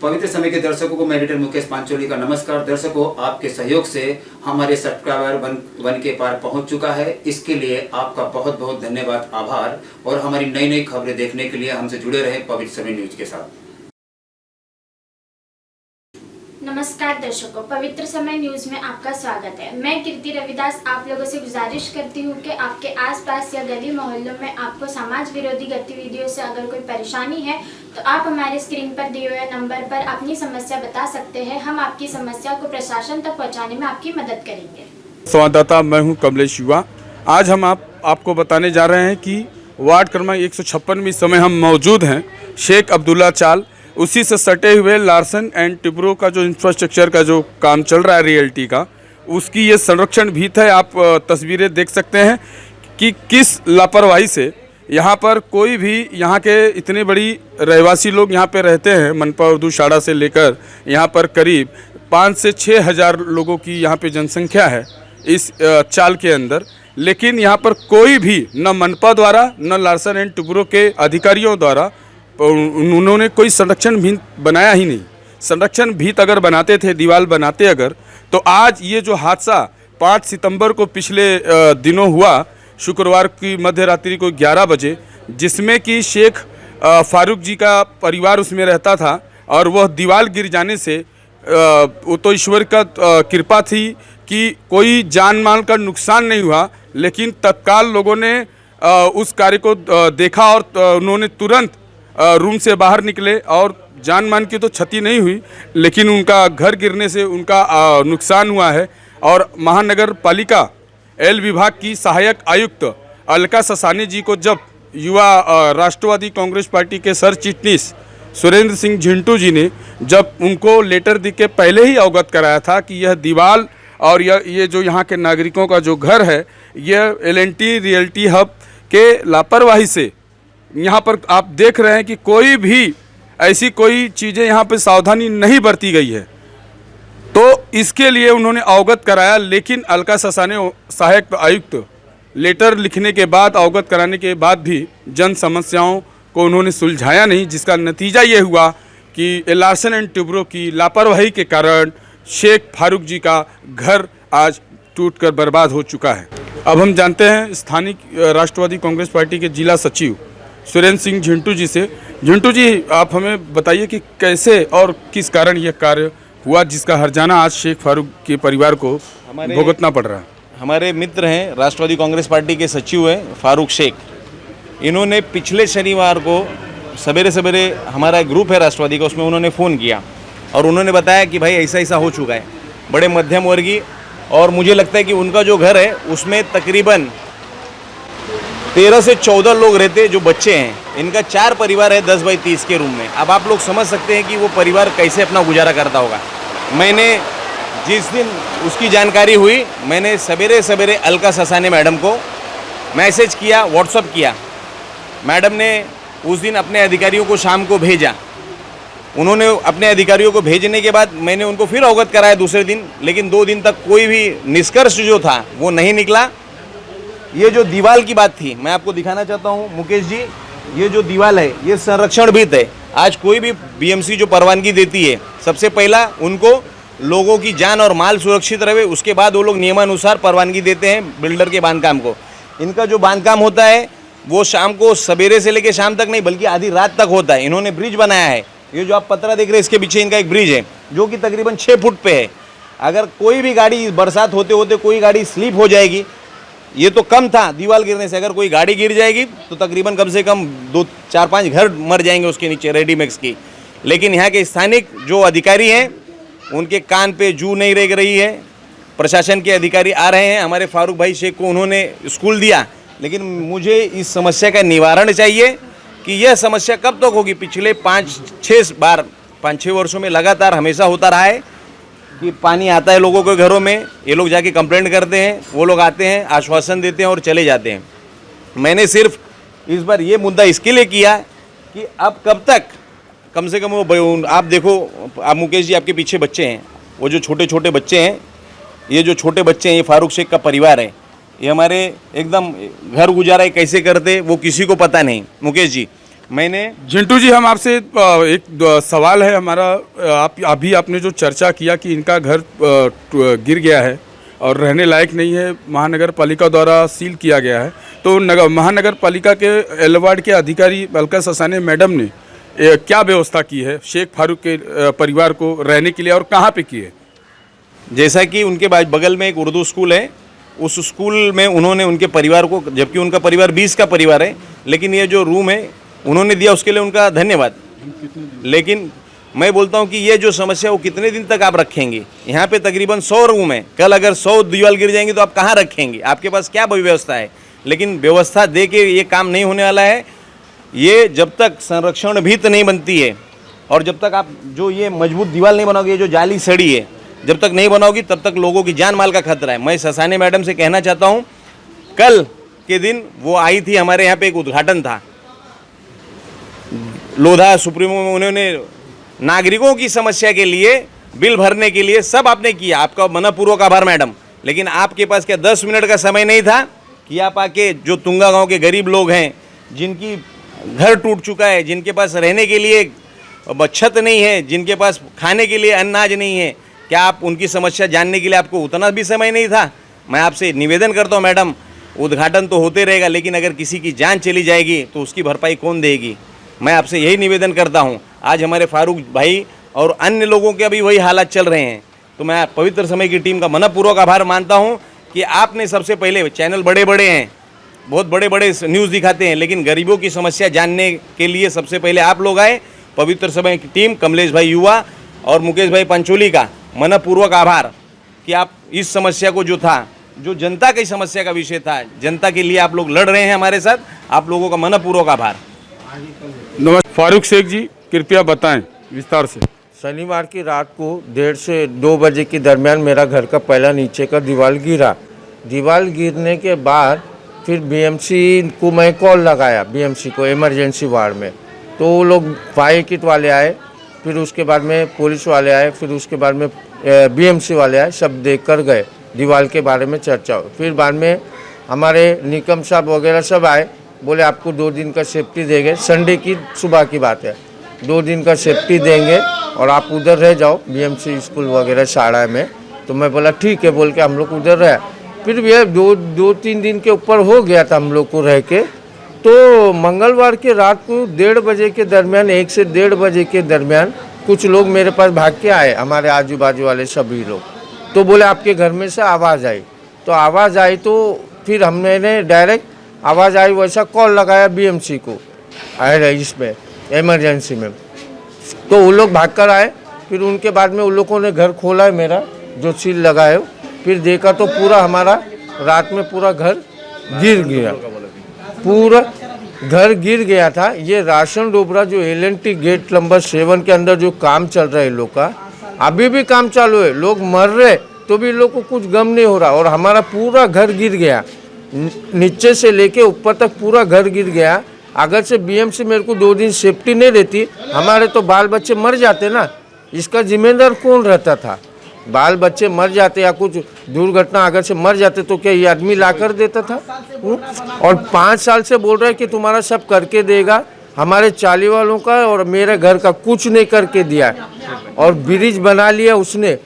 पवित्र समय के दर्शकों को मैं एडिटर मुकेश पांचोली का नमस्कार। दर्शकों, आपके सहयोग से हमारे सब्सक्राइबर वन के पार पहुंच चुका है। इसके लिए आपका बहुत बहुत धन्यवाद, आभार। और हमारी नई नई खबरें देखने के लिए हमसे जुड़े रहे पवित्र समय न्यूज के साथ। नमस्कार दर्शकों, पवित्र समय न्यूज में आपका स्वागत है। मैं कीर्ति रविदास आप लोगों से गुजारिश करती हूं कि आपके आसपास या गली मोहल्लों में आपको समाज विरोधी गतिविधियों से अगर कोई परेशानी है तो आप हमारे स्क्रीन पर दिए हुए नंबर पर अपनी समस्या बता सकते हैं। हम आपकी समस्या को प्रशासन तक पहुंचाने में आपकी मदद करेंगे। संवाददाता मैं हूं कमलेश युवा। आज हम आपको बताने जा रहे हैं कि वार्ड क्रमांक 156 में इस समय हम मौजूद हैं। शेख अब्दुल्ला चाल, उसी से सटे हुए लार्सन एंड टिब्रो का जो इंफ्रास्ट्रक्चर का जो काम चल रहा है रियल्टी का, उसकी ये संरक्षण भीत है। आप तस्वीरें देख सकते हैं कि किस लापरवाही से यहाँ पर कोई भी, यहाँ के इतने बड़ी रहवासी लोग यहाँ पे रहते हैं। मनपा उर्दू शाड़ा से लेकर यहाँ पर करीब 5 से 6 हज़ार लोगों की यहाँ पे जनसंख्या है इस चाल के अंदर। लेकिन यहाँ पर कोई भी न मनपा द्वारा न लार्सन एंड टिब्रो के अधिकारियों द्वारा उन्होंने कोई संरक्षण भीत बनाया ही नहीं। संरक्षण भीत अगर बनाते थे, दीवार बनाते अगर, तो आज ये जो हादसा 5 सितंबर को पिछले दिनों हुआ, शुक्रवार की मध्य रात्रि को 11 बजे, जिसमें कि शेख फारूक जी का परिवार उसमें रहता था और वह दीवार गिर जाने से वो तो ईश्वर का कृपा थी कि कोई जान माल का नुकसान नहीं हुआ। लेकिन तत्काल लोगों ने उस कार्य को देखा और उन्होंने तुरंत रूम से बाहर निकले और जान मान की तो क्षति नहीं हुई, लेकिन उनका घर गिरने से उनका नुकसान हुआ है। और महानगर पालिका एल विभाग की सहायक आयुक्त अलका ससानी जी को जब युवा राष्ट्रवादी कांग्रेस पार्टी के सर चिटनीस सुरेंद्र सिंह झिंटू जी ने जब उनको लेटर दे के पहले ही अवगत कराया था कि यह दीवार और ये जो यहाँ के नागरिकों का जो घर है, यह एल&टी रियल्टी हब के लापरवाही से यहाँ पर आप देख रहे हैं कि कोई भी ऐसी कोई चीज़ें यहाँ पे सावधानी नहीं बरती गई है। तो इसके लिए उन्होंने अवगत कराया, लेकिन अलका ससाने सहायक आयुक्त लेटर लिखने के बाद, अवगत कराने के बाद भी जन समस्याओं को उन्होंने सुलझाया नहीं, जिसका नतीजा ये हुआ कि लार्सन एंड टिब्रो की लापरवाही के कारण शेख फारूक जी का घर आज टूटकर बर्बाद हो चुका है। अब हम जानते हैं स्थानीय राष्ट्रवादी कांग्रेस पार्टी के जिला सचिव सुरेंद्र सिंह झिंटू जी से। झिंटू जी, आप हमें बताइए कि कैसे और किस कारण यह कार्य हुआ जिसका हर्जाना आज शेख फारूक के परिवार को भुगतना पड़ रहा है। हमारे मित्र हैं, राष्ट्रवादी कांग्रेस पार्टी के सचिव हैं फारूक शेख। इन्होंने पिछले शनिवार को सवेरे सवेरे, हमारा एक ग्रुप है राष्ट्रवादी का, उसमें उन्होंने फ़ोन किया और उन्होंने बताया कि भाई ऐसा ऐसा हो चुका है। बड़े मध्यम वर्गीय, और मुझे लगता है कि उनका जो घर है उसमें तकरीबन 13 से 14 लोग रहते, जो बच्चे हैं। इनका 4 परिवार है 10 बाई 30 के रूम में। अब आप लोग समझ सकते हैं कि वो परिवार कैसे अपना गुजारा करता होगा। मैंने जिस दिन उसकी जानकारी हुई, मैंने सवेरे सवेरे अलका ससाने मैडम को मैसेज किया, व्हाट्सअप किया। मैडम ने उस दिन अपने अधिकारियों को शाम को भेजा। उन्होंने अपने अधिकारियों को भेजने के बाद मैंने उनको फिर अवगत कराया दूसरे दिन, लेकिन 2 दिन तक कोई भी निष्कर्ष जो था वो नहीं निकला। ये जो दीवार की बात थी, मैं आपको दिखाना चाहता हूँ मुकेश जी, ये जो दीवार है ये संरक्षण भीत है। आज कोई भी बीएमसी जो परवानगी देती है, सबसे पहला उनको लोगों की जान और माल सुरक्षित रहे, उसके बाद वो लोग नियमानुसार परवानगी देते हैं बिल्डर के बांधकाम को। इनका जो बांधकाम होता है वो शाम को, सवेरे से लेकर शाम तक नहीं बल्कि आधी रात तक होता है। इन्होंने ब्रिज बनाया है, ये जो आप पतरा देख रहे हैं इसके पीछे इनका एक ब्रिज है जो कि तकरीबन 6 फुट पे है। अगर कोई भी गाड़ी, बरसात होते होते कोई गाड़ी स्लिप हो जाएगी, ये तो कम था दीवार गिरने से, अगर कोई गाड़ी गिर जाएगी तो तकरीबन कम से कम 2-4-5 घर मर जाएंगे उसके नीचे रेडीमेक्स की। लेकिन यहाँ के स्थानिक जो अधिकारी हैं उनके कान पे जू नहीं रह रही है। प्रशासन के अधिकारी आ रहे हैं, हमारे फारूक भाई शेख को उन्होंने स्कूल दिया, लेकिन मुझे इस समस्या का निवारण चाहिए कि यह समस्या कब तक होगी। पिछले 5-6 वर्षों में लगातार हमेशा होता रहा है कि पानी आता है लोगों के घरों में, ये लोग जाके कंप्लेंट करते हैं, वो लोग आते हैं, आश्वासन देते हैं और चले जाते हैं। मैंने सिर्फ इस बार ये मुद्दा इसके लिए किया कि अब कब तक, कम से कम वो, आप देखो, आप मुकेश जी आपके पीछे बच्चे हैं, वो जो छोटे छोटे बच्चे हैं, ये जो छोटे बच्चे हैं, ये फारूक शेख का परिवार है। ये हमारे एकदम घर गुजारा कैसे करते वो किसी को पता नहीं मुकेश जी। मैंने झिंटू जी, हम आपसे सवाल है हमारा। अभी आपने जो चर्चा किया कि इनका घर गिर गया है और रहने लायक नहीं है, महानगर पालिका द्वारा सील किया गया है, तो महानगर पालिका के एलवार्ड के अधिकारी अलका ससाने मैडम ने क्या व्यवस्था की है शेख फारूक के परिवार को रहने के लिए और कहाँ पे की है? जैसा कि उनके बगल में एक उर्दू स्कूल है, उस स्कूल में उन्होंने उनके परिवार को, जबकि उनका परिवार 20 का परिवार है, लेकिन ये जो रूम है उन्होंने दिया, उसके लिए उनका धन्यवाद। लेकिन मैं बोलता हूँ कि ये जो समस्या वो कितने दिन तक आप रखेंगे? यहाँ पे तकरीबन 100 रूम है, कल अगर 100 दीवार गिर जाएंगी तो आप कहाँ रखेंगे? आपके पास क्या व्यवस्था है? लेकिन व्यवस्था दे के ये काम नहीं होने वाला है। ये जब तक संरक्षण भीत नहीं बनती है और जब तक आप जो ये मजबूत दीवार नहीं बनाओगे, ये जो जाली सड़ी है जब तक नहीं बनाओगी, तब तक लोगों की जान माल का खतरा है। मैं ससाने मैडम से कहना चाहता हूँ, कल के दिन वो आई थी, हमारे यहाँ पे एक उद्घाटन था लोधा सुप्रीमो में, उन्होंने नागरिकों की समस्या के लिए बिल भरने के लिए सब आपने किया, आपका मनपूर्वक आभार मैडम। लेकिन आपके पास क्या 10 मिनट का समय नहीं था कि आप आके जो तुंगा गांव के गरीब लोग हैं, जिनकी घर टूट चुका है, जिनके पास रहने के लिए छत नहीं है, जिनके पास खाने के लिए अनाज नहीं है, क्या आप उनकी समस्या जानने के लिए आपको उतना भी समय नहीं था? मैं आपसे निवेदन करता हूं मैडम, उद्घाटन तो होते रहेगा, लेकिन अगर किसी की जान चली जाएगी तो उसकी भरपाई कौन देगी? मैं आपसे यही निवेदन करता हूं। आज हमारे फारूक भाई और अन्य लोगों के अभी वही हालात चल रहे हैं, तो मैं पवित्र समय की टीम का मनपूर्वक आभार मानता हूं कि आपने सबसे पहले, चैनल बड़े बड़े हैं, बहुत बड़े बड़े न्यूज़ दिखाते हैं, लेकिन गरीबों की समस्या जानने के लिए सबसे पहले आप लोग आए। पवित्र समय की टीम, कमलेश भाई युवा और मुकेश भाई पंचोली का मनपूर्वक आभार कि आप इस समस्या को, जो था, जो जनता की समस्या का विषय था, जनता के लिए आप लोग लड़ रहे हैं हमारे साथ, आप लोगों का मनपूर्वक आभार। नमस्कार फारूक शेख जी, कृपया बताएं विस्तार से। शनिवार की रात को 1:30 से 2 बजे के दरमियान मेरा घर का पहला नीचे का दीवार गिरा। दीवार गिरने के बाद फिर बीएमसी को मैं कॉल लगाया, बीएमसी को इमरजेंसी वार्ड में, तो वो लोग फायर किट वाले आए, फिर उसके बाद में पुलिस वाले आए, फिर उसके बाद में बीएमसी वाले आए, सब देख कर गए, दीवार के बारे में चर्चा हो। फिर बाद में हमारे निकम साहब वगैरह सब आए, बोले आपको 2 दिन का सेफ्टी देंगे, संडे की सुबह की बात है, 2 दिन का सेफ्टी देंगे और आप उधर रह जाओ बीएमसी स्कूल वगैरह साड़ा में। तो मैं बोला ठीक है, बोल के हम लोग उधर रहे। फिर ये 2-3 दिन के ऊपर हो गया था हम लोग को रह के। तो मंगलवार के रात को 1:30 बजे के दरमियान, 1 से 1:30 बजे के दरमियान कुछ लोग मेरे पास भाग के आए, हमारे आजू बाजू वाले सभी लोग। तो बोले आपके घर में से आवाज़ आई। तो आवाज़ आई तो फिर हमने डायरेक्ट आवाज़ आई वैसा कॉल लगाया बीएमसी को, आए इसमें इमरजेंसी में। तो वो लोग भाग कर आए। फिर उनके बाद में उन लोगों ने घर खोला है मेरा, जो सील लगाए, फिर देखा तो पूरा हमारा रात में पूरा घर गिर गया, पूरा घर गिर गया था। ये राशन डोबरा जो LNT गेट नंबर 7 के अंदर जो काम चल रहा है लोग का, अभी भी काम चालू है, लोग मर रहे तो भी लोग को कुछ गम नहीं हो रहा। और हमारा पूरा घर गिर गया, नीचे से लेके ऊपर तक पूरा घर गिर गया। अगर से बीएमसी मेरे को 2 दिन सेफ्टी नहीं देती, हमारे तो बाल बच्चे मर जाते ना, इसका जिम्मेदार कौन रहता था? बाल बच्चे मर जाते या कुछ दुर्घटना अगर से मर जाते तो क्या ये आदमी ला कर देता था? और 5 साल से बोल रहा है कि तुम्हारा सब करके देगा, हमारे चाली वालों का और मेरे घर का कुछ नहीं करके दिया। और ब्रिज बना लिया उसने,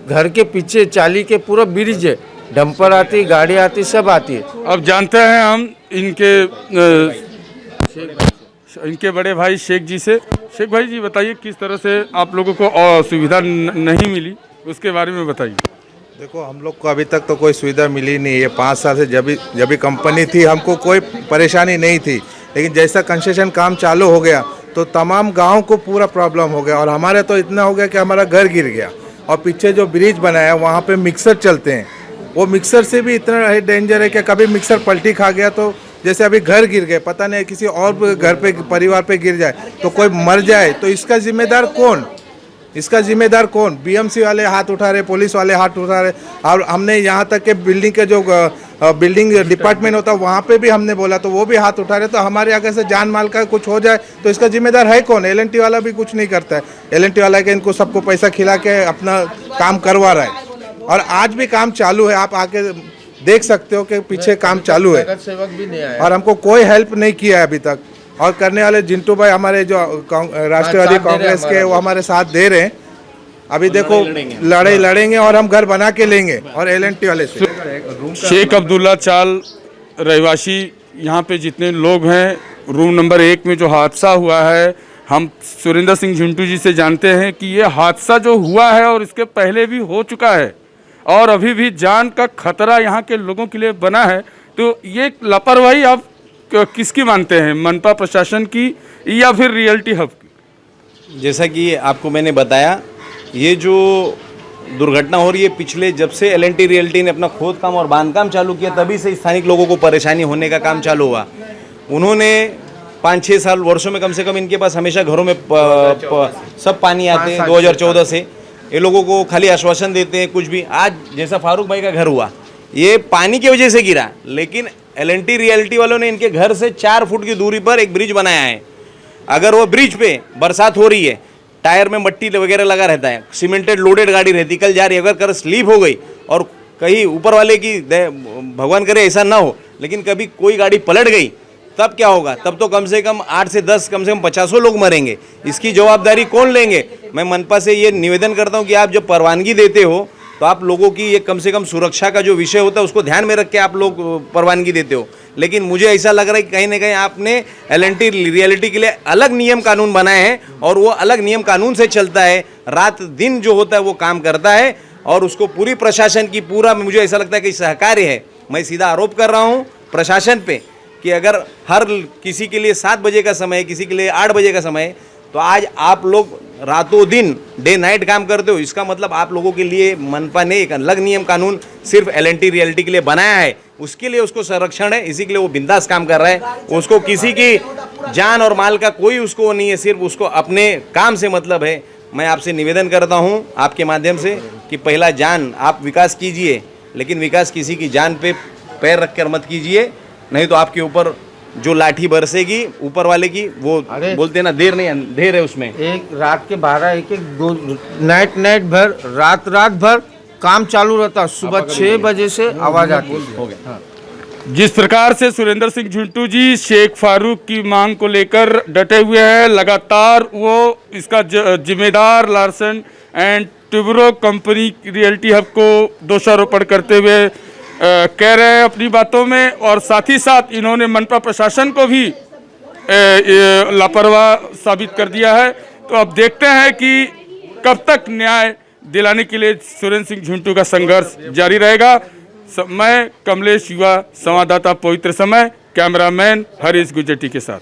घर के पीछे चाली के पूरा ब्रिज है, डंपर आती, गाड़ी आती, सब आती है। अब जानते हैं हम इनके बड़े भाई शेख जी से। शेख भाई जी बताइए, किस तरह से आप लोगों को सुविधा नहीं मिली, उसके बारे में बताइए। देखो, हम लोग को अभी तक तो कोई सुविधा मिली नहीं है। 5 साल से जब भी कंपनी थी हमको कोई परेशानी नहीं थी, लेकिन जैसा कंस्ट्रक्शन काम चालू हो गया तो तमाम गांव को पूरा प्रॉब्लम हो गया। और हमारे तो इतना हो गया कि हमारा घर गिर गया। और पीछे जो ब्रिज बनाया वहाँ पे मिक्सर चलते हैं, वो मिक्सर से भी इतना डेंजर है कि कभी मिक्सर पलटी खा गया तो जैसे अभी घर गिर गए, पता नहीं किसी और घर पे, परिवार पे गिर जाए तो कोई मर जाए तो इसका जिम्मेदार कौन? इसका जिम्मेदार कौन? बीएमसी वाले हाथ उठा रहे, पुलिस वाले हाथ उठा रहे। और हमने यहाँ तक के बिल्डिंग के जो बिल्डिंग डिपार्टमेंट होता है वहाँ पे भी हमने बोला तो वो भी हाथ उठा रहे। तो हमारे अगर से जान माल का कुछ हो जाए तो इसका जिम्मेदार है कौन? LNT वाला भी कुछ नहीं करता है। LNT वाला के इनको सबको पैसा खिला के अपना काम करवा रहा है। और आज भी काम चालू है, आप आके देख सकते हो कि पीछे काम चालू है। सेवक भी नहीं आया और हमको कोई हेल्प नहीं किया है अभी तक। और करने वाले जिंटू भाई हमारे जो राष्ट्रवादी कांग्रेस के वो हमारे साथ दे रहे हैं। अभी देखो लड़ाई लड़ेंगे और हम घर बना के लेंगे और LNT वाले से। शेख अब्दुल्ला चाल रहवासी यहाँ पे जितने लोग हैं रूम नंबर 1 में जो हादसा हुआ है, हम सुरेंद्र सिंह झुंटू जी से जानते हैं कि ये हादसा जो हुआ है और इसके पहले भी हो चुका है और अभी भी जान का खतरा यहाँ के लोगों के लिए बना है। तो ये लापरवाही आप किसकी मानते हैं, मनपा प्रशासन की या फिर रियलिटी हब की? जैसा कि आपको मैंने बताया, ये जो दुर्घटना हो रही है पिछले जब से LNT रियल्टी ने अपना खोद काम और बांध काम चालू किया तभी से स्थानिक लोगों को परेशानी होने का काम चालू हुआ। उन्होंने 5-6 साल वर्षों में कम से कम इनके पास हमेशा घरों में सब पानी आते हैं। 2014 से ये लोगों को खाली आश्वासन देते हैं कुछ भी। आज जैसा फारूक भाई का घर हुआ, ये पानी की वजह से गिरा, लेकिन LNT रियल्टी वालों ने इनके घर से 4 फुट की दूरी पर एक ब्रिज बनाया है। अगर वो ब्रिज पे बरसात हो रही है, टायर में मट्टी वगैरह लगा रहता है, सीमेंटेड लोडेड गाड़ी रहती, कल जा रही है, अगर कर स्लीप हो गई और कहीं ऊपर वाले की भगवान करे ऐसा ना हो, लेकिन कभी कोई गाड़ी पलट गई तब क्या होगा? तब तो कम से कम 8 से 10 कम से कम 50 लोग मरेंगे। इसकी जवाबदारी कौन लेंगे? मैं मनपा से ये निवेदन करता हूँ कि आप जब परवानगी देते हो तो आप लोगों की ये कम से कम सुरक्षा का जो विषय होता है उसको ध्यान में रख के आप लोग परवानगी देते हो। लेकिन मुझे ऐसा लग रहा है कि कहीं ना कहीं आपने LNT रियलिटी के लिए अलग नियम कानून बनाए हैं और वो अलग नियम कानून से चलता है, रात दिन जो होता है वो काम करता है और उसको पूरी प्रशासन की पूरा मुझे ऐसा लगता है कि सहकार्य है। मैं सीधा आरोप कर रहा हूँ प्रशासन पे कि अगर हर किसी के लिए 7 बजे का समय है, किसी के लिए 8 बजे का समय है, तो आज आप लोग रातों दिन डे नाइट काम करते हो। इसका मतलब आप लोगों के लिए मनपा ने एक अलग नियम कानून सिर्फ LNT रियलिटी के लिए बनाया है, उसके लिए उसको संरक्षण है, इसी के लिए वो बिंदास काम कर रहा है। उसको किसी की जान और माल का कोई उसको नहीं है, सिर्फ उसको अपने काम से मतलब है। मैं आपसे निवेदन करता हूँ आपके माध्यम से कि पहला जान आप विकास कीजिए, लेकिन विकास किसी की जान पे पैर रख कर मत कीजिए, नहीं तो आपके ऊपर जो लाठी बरसेगी ऊपर वाले की, वो बोलते हैं ना देर नहीं अंधेर है उसमें। एक रात के 12-1 नाइट भर रात भर काम चालू रहता, सुबह 6 बजे से आवाज आती हो गया। जिस प्रकार से सुरेंद्र सिंह झुंटू जी शेख फारूक की मांग को लेकर डटे हुए हैं, लगातार वो इसका जिम्मेदार Larsen and Toubro company realty hub को दोषारोपण करते हुए कह रहे हैं अपनी बातों में, और साथ ही साथ इन्होंने मनपा प्रशासन को भी लापरवाह साबित कर दिया है। तो अब देखते हैं कि कब तक न्याय दिलाने के लिए सुरेंद्र सिंह झुंटू का संघर्ष जारी रहेगा। मैं कमलेश युवा, संवाददाता पवित्र समय, कैमरामैन हरीश गुजटी के साथ।